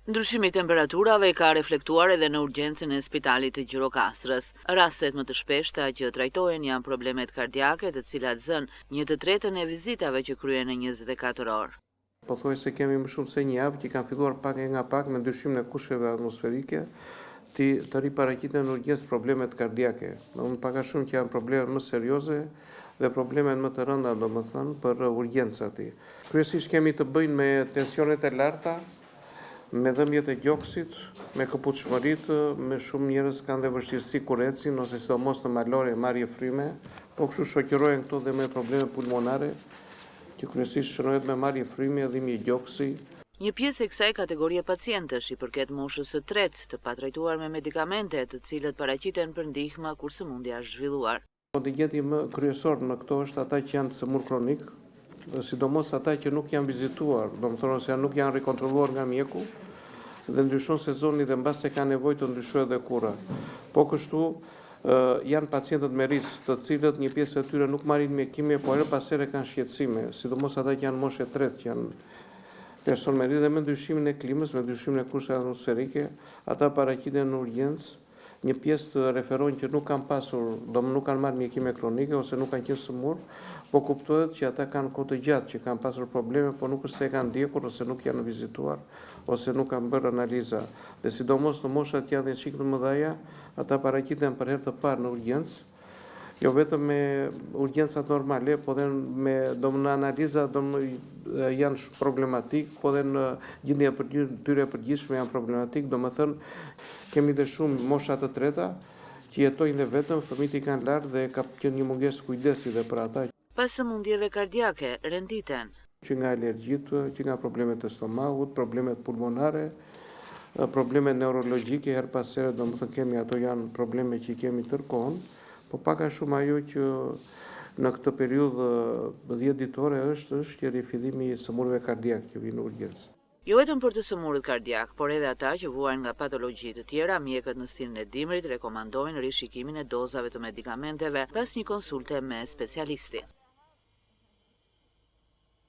Ndryshimi i temperaturave ka reflektuar edhe në urgjencën e spitalit të Gjirokastrës. Rastet më të shpeshta që trajtohen janë problemet kardiake, të cilat zën 1/3 e vizitave që kryen në 24 orë. Se kemi më shumë se një javë që kanë filluar pak e nga pak me ndryshimin e kusheve atmosferike të riparaqiten në urgjencë problemet kardiake. Pak a shumë që janë problemet më serioze dhe problemet më të rënda, domethënë, për urgjencat. Kryesisht kemi të bëjnë me tensionet e larta, me dhëmbjet e gjoksit, me këpucshmëritë, me shumë njerëz kanë dhe vështirësi kur ecin ose sidomos në malore, marrje fryme, po kështu shoqërohen këto dhe me probleme pulmonare, që kryesisht shënohet me marrje fryme, dhimbje gjoksi. Një pjesë e kësaj kategorie pacientësh i përket moshës së tretë të patrajtuar me medikamente, të cilët paraqiten për ndihmë kur sëmundja është zhvilluar. Kontingenti më kryesor në këto është ata që janë të sëmur kronik, sidomos ata që nuk janë vizituar, domethënë ose nuk janë rikontrolluar nga mjeku dhe ndryshon sezoni dhe mbas se ka nevojë të ndryshojë edhe kura. Po kështu janë pacientët me risk, të cilët një pjesë e tyre nuk marrin mjekime, po edhe pas here kanë shqetësime, sidomos ata që janë moshë tretë, që janë person me risk dhe me ndryshimin e klimës, me ndryshimin e kusheve atmosferike, ata paraqiten në urgjencë. Një pjesë të referojnë që nuk kanë pasur, nuk kanë marrë mjekime kronike ose nuk kanë qenë sëmur, po kuptohet që ata kanë kohë të gjatë që kanë pasur probleme, po nuk është se kanë ndjekur ose nuk janë vizituar ose nuk kanë bërë analiza. Dhe sidomos në moshat që janë dhe shik të mëdhaja, ata paraqiten për herë të parë në urgjencë, jo vetëm me urgjencat normale, po dhe në analiza janë problematik, po dhe në gjendje tyre përgjithshme janë problematik, do më thënë kemi dhe shumë moshat të treta që jetojnë dhe vetëm, fëmijët i kanë lartë dhe ka qenë një mungesë kujdesi dhe për ata. Pas sëmundjeve kardiake, renditen. Që nga alergjitë, që nga problemet e stomakut, problemet pulmonare, problemet neurologjike, her pas here, do më thënë kemi ato janë probleme që i kemi tërkohën, po pak a shumë ajo që në këtë periudhë 10 ditore është që rifillimi i sëmurëve kardiak që vinë në urgjencë. Jo vetëm për të sëmurët kardiak, por edhe ata që vuajnë nga patologji të tjera, mjekët në stilin e dimrit rekomandojnë rishikimin e dozave të medikamenteve pas një konsulte me specialisti.